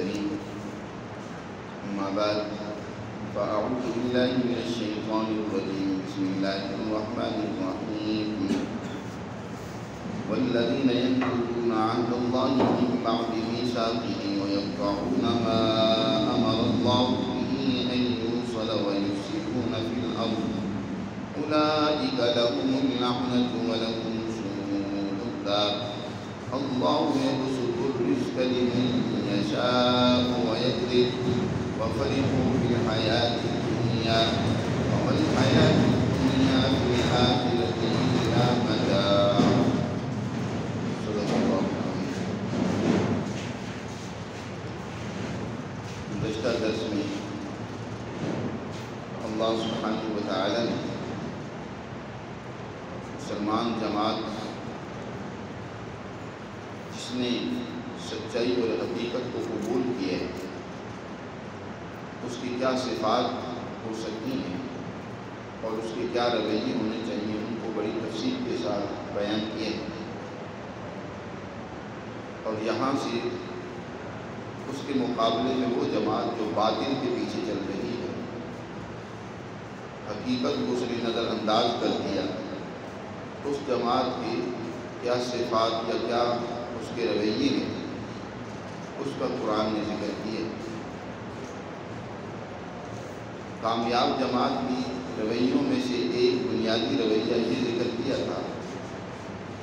الكريم. أما بعد فأعوذ بالله من الشيطان الرجيم. بسم الله الرحمن الرحيم. والذين ينقضون عهد الله من بعد ميثاقه ويقطعون ما أمر الله به أن يوصل ويفسدون في الأرض أولئك لهم اللعنة ولهم سوء الدار. الله يبسط الرزق لمن يشاء ويقدر وفرحوا في الحياة الدنيا وما الحياة الدنيا في الآخرة إلا متاع. صدق الله العظيم. گزشتہ درس میں اللہ سبحانہ و تعالی نے مسلمان جماعت جس نے سچائی اور حقیقت کو قبول کیا ہے اس کی کیا صفات ہو سکتی ہیں اور اس کے کیا رویے ہونے چاہیے، ان کو بڑی تفصیل کے ساتھ بیان کیے ہیں. اور یہاں سے اس کے مقابلے میں وہ جماعت جو باطل کے پیچھے چل رہی ہے، حقیقت کو اس نے نظر انداز کر دیا، اس جماعت کے کیا صفات یا کیا اس کے رویے ہیں اس کا قرآن نے ذکر کیا. کامیاب جماعت کی رویوں میں سے ایک بنیادی رویہ یہ ذکر کیا تھا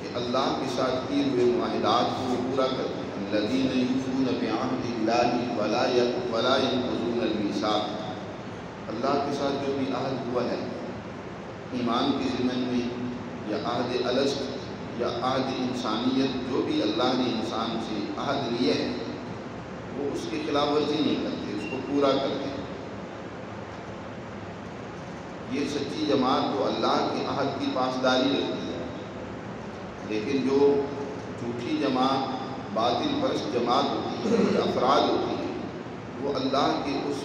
کہ اللہ کے ساتھ کیے ہوئے معاہدات کو پورا کرتے ہیں. الذین یوفون بعہد اللہ ولا ینقضون المیثاق. اللہ کے ساتھ جو بھی عہد ہوا ہے ایمان کے ضمن میں یا عہد الست یا عہد انسانیت، جو بھی اللہ نے انسان سے عہد لیا ہے وہ اس کی خلاف ورزی نہیں کرتے، اس کو پورا کرتے ہیں. یہ سچی جماعت تو اللہ کے عہد کی پاسداری رکھتی ہے. لیکن جو جھوٹی جماعت، باطل پرست جماعت ہوتی ہے یا افراد ہوتی ہے، وہ اللہ کے اس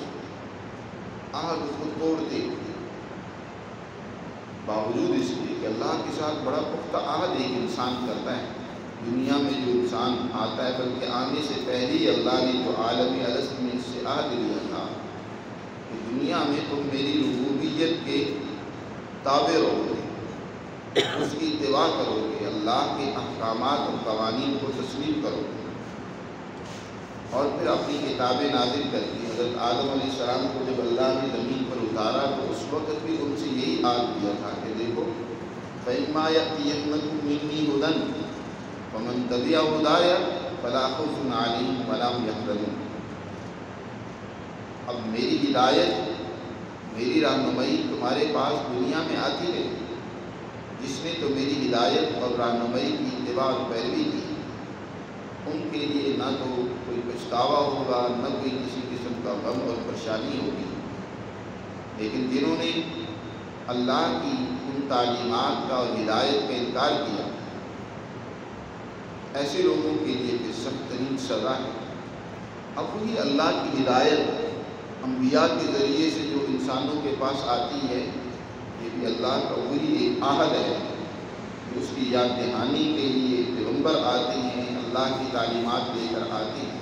عہد کو توڑتے ہیں، باوجود اس کے کہ اللہ کے ساتھ بڑا پختہ عہد ایک انسان کرتا ہے. دنیا میں جو انسان آتا ہے، بلکہ آنے سے پہلے ہی اللہ نے جو عالم الست میں اس سے عہد لیا تھا کہ دنیا میں تم میری ربوبیت کے تابع رہو گے، اس کی اتباع کرو گے، اللہ کے احکامات اور قوانین کو تسلیم کرو گے. اور پھر اپنی کتابیں نازل کر دی. حضرت آدم علیہ السلام کو جب اللہ نے زمین پر اتارا تو اس وقت بھی ان سے یہی عہد کیا تھا کہ دیکھو فَإِمَّا يَأْتِيَنَّكُم مِّنِّي هُدًى فَمَن تَبِعَ هُدَايَ فَلَا خَوْفٌ عَلَيْهِمْ وَلَا هُمْ يَحْزَنُونَ. اب میری ہدایت، میری رہنمائی تمہارے پاس دنیا میں آتی رہے. جس نے تو میری ہدایت اور رہنمائی کی اتباع اور پیروی کی ان کے لیے نہ تو کوئی پچھتاوا ہوگا، نہ کوئی کسی قسم کا غم اور پریشانی ہوگی. لیکن جنہوں نے اللہ کی ان تعلیمات کا اور ہدایت کا انکار کیا، ایسے لوگوں کے لیے پھر سخت ترین سزا ہے. اب وہی اللہ کی ہدایت انبیاء کے ذریعے سے جو انسانوں کے پاس آتی ہے، یہ بھی اللہ کا وہی ایک عہد ہے کہ اس کی یاد دہانی کے لیے پیغمبر آتے ہیں، اللہ کی تعلیمات لے کر آتے ہیں.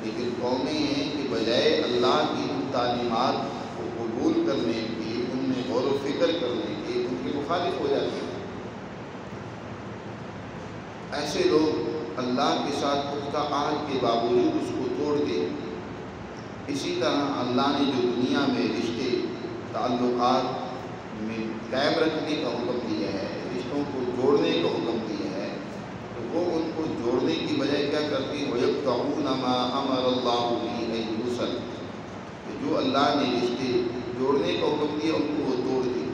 لیکن قومیں ہیں کہ بجائے اللہ کی ان تعلیمات کو قبول کرنے کے، ان میں غور و فکر کرنے کے، ان کے مخالف ہو جاتے ہیں. ایسے لوگ اللہ کے ساتھ پختہ عہد کے باوجود اس کو توڑ دیں. اسی طرح اللہ نے جو دنیا میں رشتے تعلقات میں قائم رکھنے کا حکم دیا ہے، رشتوں کو جوڑنے کا حکم دیا ہے، تو وہ ان کو جوڑنے کی بجائے کیا کرتے ہیں؟ وَيَقْطَعُونَ مَا أَمَرَ اللَّهُ بِهِ أَن يُوصَلَ. جو اللہ نے رشتے جوڑنے کا حکم دیا ان کو وہ توڑ دیں.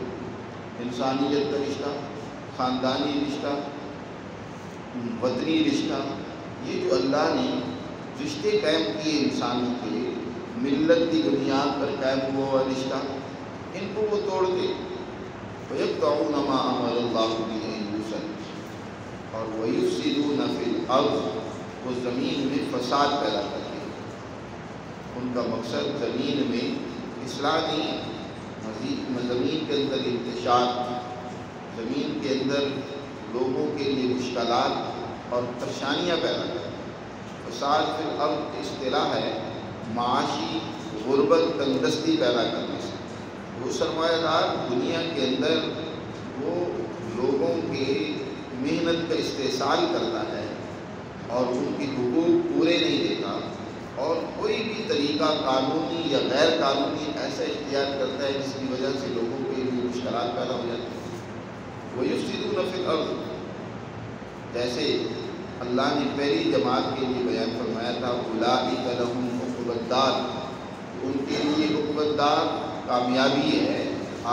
انسانیت کا رشتہ، خاندانی رشتہ، وطنی رشتہ، یہ جو اللہ نے رشتے قائم کیے انسانوں کے، ملت کی بنیاد پر قائم ہوا رشتہ، ان کو وہ توڑ دے. وَيَقْطَعُونَ مَا أَمَرَ اللَّهُ بِهِ أَن يُوصَلَ. اور وَيُفْسِدُونَ فِي الْأَرْضِ. وہ زمین میں فساد پیدا کرتے ہیں. ان کا مقصد زمین میں اصلاح نہیں ہے، مزید زمین کے اندر انتشار، زمین کے اندر لوگوں کے لیے مشکلات اور پریشانیاں پیدا کرتے ہیں. فساد فی الارض اصطلاح ہے معاشی غربت تندرستی پیدا کرنے سے۔ وہ سرمایہ دار دنیا کے اندر وہ لوگوں کے محنت کا استحصال کرتا ہے اور ان کی حقوق پورے نہیں دیتا، اور کوئی بھی طریقہ قانونی یا غیر قانونی ایسا اختیار کرتا ہے جس کی وجہ سے لوگوں کے لیے مشکلات پیدا ہو جاتی ہیں۔ وَيُفْسِدُونَ فِي الْأَرْضِ، جیسے اللہ نے پہلی جماعت کے لیے بیان فرمایا تھا أُولَٰئِكَ لَهُمْ عُقْبَى الدَّارِ، ان کے لیے عقبى الدار کامیابی ہے،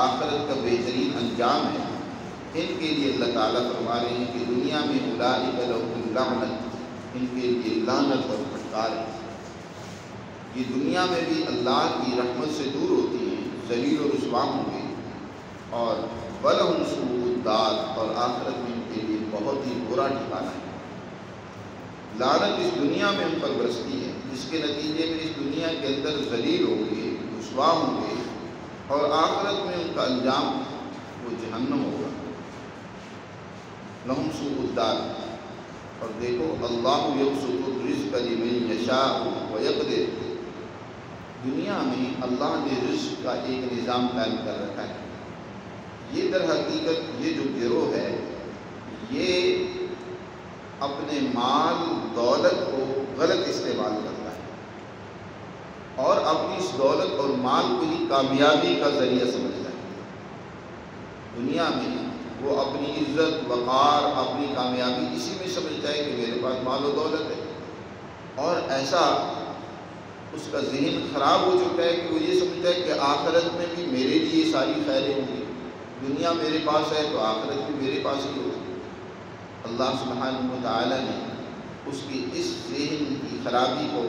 آخرت کا بہترین انجام ہے۔ ان کے لیے اللہ تعالیٰ فرما رہے ہیں کہ دنیا میں أُولَٰئِكَ لَهُمُ اللَّعْنَةُ، ان کے لیے لعنت اور پھٹکار ہے۔ یہ دنیا میں بھی اللہ کی رحمت سے دور ہوتی ہیں، ذلیل و رسوا ہوں گے، اور وَلَهُمْ سُوءُ الدَّارِ، اور آخرت میں ان کے لیے بہت ہی برا ٹھکانہ ہے۔ لعنت اس دنیا میں ان پر برستی ہے، جس کے نتیجے میں اس دنیا کے اندر ذلیل ہوں گے، رسوا ہوں گے، اور آخرت میں ان کا انجام وہ جہنم ہوگا۔ لَهُمْ سُوءُ الدَّارِ، اور دیکھو اللہ یبسط الرزق لمن یشاء ویقدر، دنیا میں اللہ نے رزق کا ایک نظام قائم کر رکھا ہے۔ یہ در حقیقت یہ جو گروہ ہے یہ اپنے مال دولت کو غلط استعمال کرتا ہے اور اپنی اس دولت اور مال کو ہی کامیابی کا ذریعہ سمجھتا ہے۔ دنیا میں وہ اپنی عزت وقار اپنی کامیابی اسی میں سمجھتا ہے کہ میرے پاس مال و دولت ہے، اور ایسا اس کا ذہن خراب ہو چکا ہے کہ وہ یہ سمجھتا ہے کہ آخرت میں بھی میرے لیے ساری خیریں ہوں گی، دنیا میرے پاس ہے تو آخرت بھی میرے پاس ہی ہوگی۔ اللہ سبحانہ وتعالی نے اس کی اس ذہن کی خرابی کو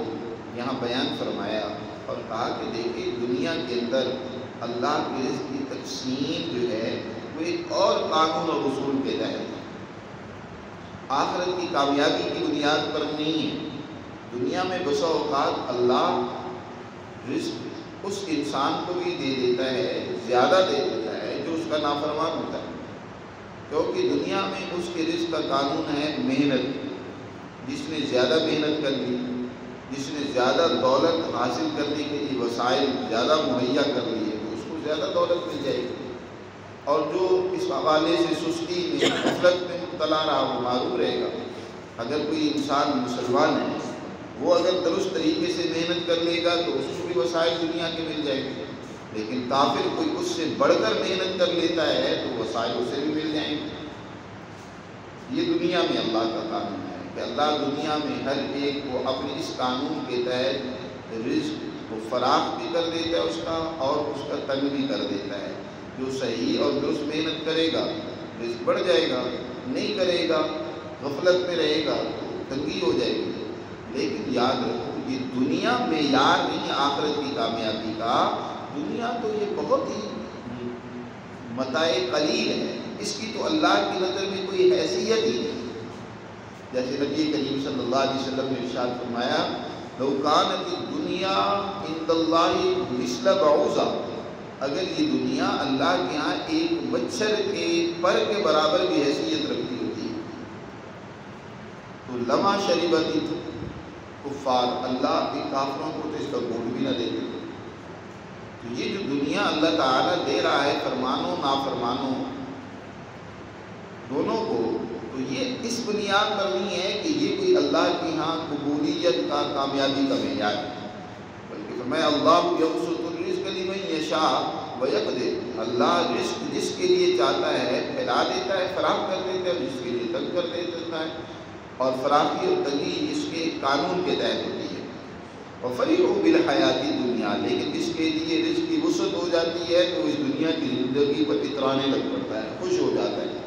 یہاں بیان فرمایا اور کہا کہ دیکھیں دنیا کے اندر اللہ کے رزق کی تقسیم جو ہے وہ ایک اور قانون اور اصول کے تحت ہے، آخرت کی کامیابی کی بنیاد پر نہیں ہے۔ دنیا میں بسا اوقات اللہ رزق اس انسان کو بھی دے دیتا ہے، زیادہ دے دیتا ہے جو اس کا نافرمان ہوتا ہے، کیونکہ دنیا میں اس کے رزق کا قانون ہے محنت۔ جس نے زیادہ محنت کر لی، جس نے زیادہ دولت حاصل کرنے کے لیے وسائل زیادہ مہیا کر لیے تو اس کو زیادہ دولت مل جائے گی، اور جو اس حوالے سے سستی میں غفلت میں مبتلا رہا وہ معروف رہے گا۔ اگر کوئی انسان مسلمان ہے وہ اگر درست طریقے سے محنت کر لے گا تو اس کو بھی وسائل دنیا کے مل جائیں گے، لیکن کافر کوئی اس سے بڑھ کر محنت کر لیتا ہے تو وسائل اسے بھی مل جائیں گے۔ یہ دنیا میں اللہ کا قانون ہے کہ اللہ دنیا میں ہر ایک کو اپنے اس قانون کے تحت رزق کو فراخ بھی کر دیتا ہے اس کا، اور اس کا تنگ بھی کر دیتا ہے۔ جو صحیح اور درست محنت کرے گا رزق بڑھ جائے گا، نہیں کرے گا غفلت میں رہے گا تو تنگی ہو جائے گی۔ لیکن یاد رکھو یہ دنیا معیار نہیں آخرت کی کامیابی کا، دنیا تو یہ بہت ہی متاع قلیل ہے، اس کی تو اللہ کی نظر میں کوئی حیثیت ہی نہیں۔ جیسے نبی کریم صلی اللہ علیہ وسلم نے ارشاد فرمایا لو کانت الدنیا عند اللہ مثل بعوضہ، اگر یہ دنیا اللہ کے ہاں ایک مچھر کے پر کے برابر بھی حیثیت رکھتی ہوتی تو لما شربت کفار، اللہ کے کافروں کو تو اس کا گھونٹ بھی نہ دیتے۔ تو یہ جو دنیا اللہ تعالیٰ دے رہا ہے فرمانوں نافرمانوں دونوں کو، تو یہ اس بنیاد پر نہیں ہے کہ یہ کوئی اللہ کے ہاں قبولیت کا کامیابی کا معیار ہے، بلکہ فرمایا اللہ یبسط الرزق لمن یشاء ویقدر، اللہ رزق جس کے لیے چاہتا ہے پھیلا دیتا ہے، فراہم کر دیتا ہے، جس کے لیے تنگ کر دیتا ہے، اور فراخی اور تنگی اس کے قانون کے تحت ہوتی ہے۔ وَفَرِحُوا بِالْحَيَاةِ الدُّنْيَا، لیکن جس کے لیے رزق کی وسعت ہو جاتی ہے تو اس دنیا کی زندگی پر اترانے لگ پڑتا ہے، خوش ہو جاتا ہے۔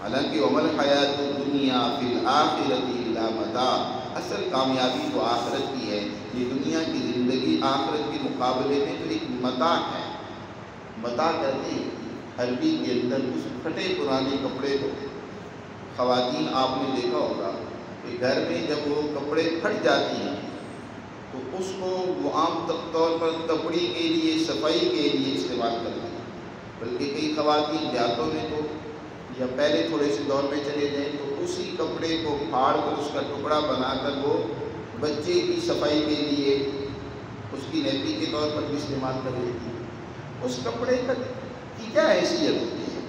حالانکہ وَمَا الْحَيَاةُ الدُّنْيَا فِي الْآخِرَةِ إِلَّا مَتَاعٌ، اصل کامیابی تو آخرت کی ہے، یہ دنیا کی زندگی آخرت کے مقابلے میں تو ایک متاع ہے۔ متاع کہتے ہیں عربی کے اندر اس پھٹے پرانے کپڑے کو، خواتین آپ نے دیکھا ہوگا کہ گھر میں جب وہ کپڑے پھٹ جاتی ہیں تو اس کو وہ عام طور پر کپڑی کے لیے صفائی کے لیے استعمال کرتے ہیں، بلکہ کئی خواتین دیہاتوں میں تو یا پہلے تھوڑے سے دور میں چلے جائیں تو اسی کپڑے کو پھاڑ کر اس کا ٹکڑا بنا کر وہ بچے کی صفائی کے لیے اس کی نیپی کے طور پر بھی استعمال کر لیتی ہے۔ اس کپڑے کی کیا حیثیت ہوتی ہے؟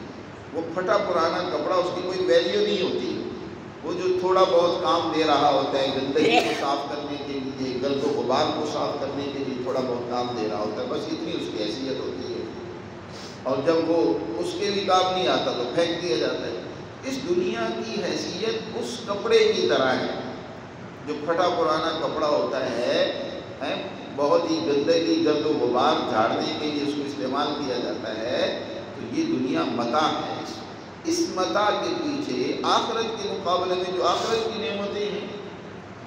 وہ پھٹا پرانا کپڑا، اس کی کوئی ویلیو نہیں ہوتی۔ وہ جو تھوڑا بہت کام دے رہا ہوتا ہے، گندگی کو صاف کرنے کے لیے، گرد و غبار کو صاف کرنے کے لیے تھوڑا بہت کام دے رہا ہوتا ہے، بس اتنی اس کی حیثیت ہوتی ہے۔ اور جب وہ اس کے بھی کام نہیں آتا تو پھینک دیا جاتا ہے۔ اس دنیا کی حیثیت اس کپڑے کی طرح ہے جو پھٹا پرانا کپڑا ہوتا ہے، بہت ہی گندگی گرد و غبار جھاڑنے کے لیے اس کو استعمال کیا جاتا ہے۔ تو یہ دنیا متاع ہے۔ اس متاع کے پیچھے آخرت کے مقابلے میں جو آخرت کی نعمتیں ہیں،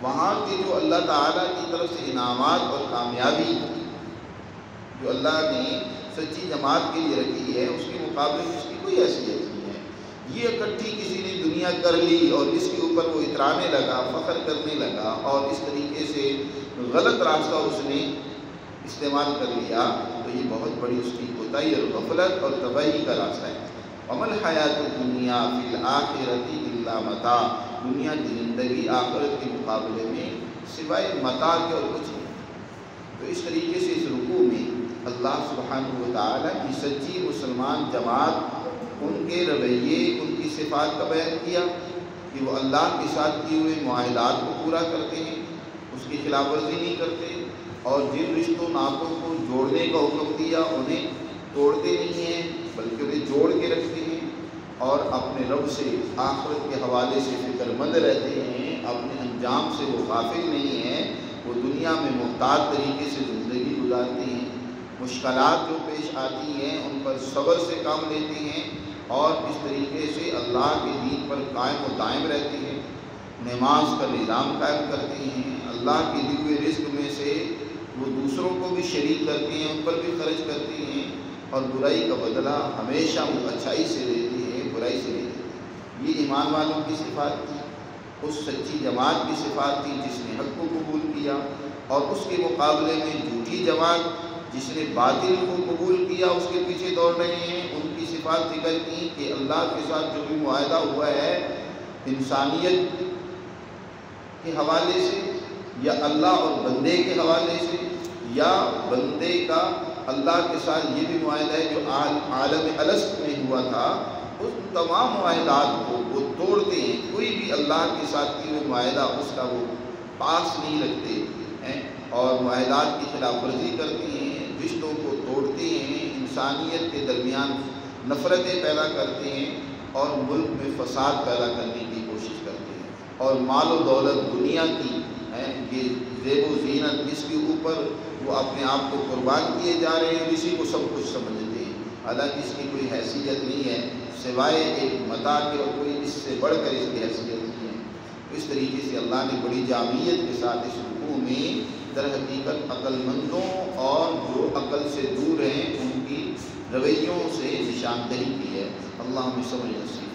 وہاں کے جو اللہ تعالیٰ کی طرف سے انعامات اور کامیابی جو اللہ نے سچی جماعت کے لیے رکھی ہے، اس کے مقابلے میں اس کی کوئی حیثیت نہیں ہے۔ یہ اکٹھی کسی نے دنیا کر لی اور اس کے اوپر وہ اترانے لگا، فخر کرنے لگا اور اس طریقے سے غلط راستہ اس نے استعمال کر لیا، تو یہ بہت بڑی اس کی کوتاہی اور غفلت اور تباہی کا راستہ ہے۔ وَمَا الْحَيَاةُ الدُّنْيَا فِي الْآخِرَةِ إِلَّا مَتَاعٌ، دنیا کی زندگی آخرت کے مقابلے میں سوائے متاع کے اور کچھ نہیں۔ تو اس طریقے سے اس رکوع میں اللہ سبحانہ و تعالیٰ کی سچی مسلمان جماعت، ان کے رویے، ان کی صفات کا بیان کیا کہ وہ اللہ کے ساتھ کیے ہوئے معاہدات کو پورا کرتے ہیں، اس کی خلاف ورزی نہیں کرتے، اور جن رشتوں ناطوں کو جوڑنے کا حکم دیا انہیں توڑتے نہیں ہیں بلکہ انہیں جوڑ کے رکھتے ہیں، اور اپنے رب سے آخرت کے حوالے سے فکر مند رہتے ہیں، اپنے انجام سے وہ غافل نہیں ہیں، وہ دنیا میں محتاط طریقے سے زندگی گزارتے ہیں، مشکلات جو پیش آتی ہیں ان پر صبر سے کام لیتے ہیں، اور اس طریقے سے اللہ کے دین پر قائم و دائم رہتے ہیں، نماز کا نظام قائم کرتے ہیں، اللہ کے دیے ہوئے رزق میں سے وہ دوسروں کو بھی شریک کرتے ہیں، ان پر بھی خرچ کرتے ہیں، اور برائی کا بدلہ ہمیشہ وہ اچھائی سے لیتے ہیں، برائی سے لیتے ہیں۔ یہ ایمان والوں کی صفات تھی، اس سچی جماعت کی صفات تھی جس نے حق کو قبول کیا، اور اس کے مقابلے میں جھوٹی جماعت جس نے باطل کو قبول کیا اس کے پیچھے دوڑ رہے ہیں۔ ان کی صفات ذکر کی کہ اللہ کے ساتھ جو بھی معاہدہ ہوا ہے انسانیت کے حوالے سے یا اللہ اور بندے کے حوالے سے، یا بندے کا اللہ کے ساتھ یہ بھی معاہدہ ہے جو عالم الست میں ہوا تھا، اس تمام معاہدات کو وہ توڑتے ہیں۔ کوئی بھی اللہ کے ساتھ کیے ہوئے معاہدہ اس کا وہ پاس نہیں رکھتے ہیں، اور معاہدات کی خلاف ورزی کرتے ہیں، رشتوں کو توڑتے ہیں، انسانیت کے درمیان نفرتیں پیدا کرتے ہیں، اور ملک میں فساد پیدا کرنے کی کوشش کرتے ہیں، اور مال و دولت دنیا کی یہ زیب و زینت، اس کے اوپر وہ اپنے آپ کو قربان کیے جا رہے ہیں، اسی کو سب کچھ سمجھتے ہیں، حالانکہ اس کی کوئی حیثیت نہیں ہے سوائے ایک متاع کے، اور کوئی اس سے بڑھ کر اس کی حیثیت نہیں ہے۔ اس طریقے سے اللہ نے بڑی جامعیت کے ساتھ اس رکوع میں در حقیقت عقل مندوں اور جو عقل سے دور ہیں ان کی رویوں سے نشاندہی کی ہے۔ اللہ ہمیں سمجھ نصیب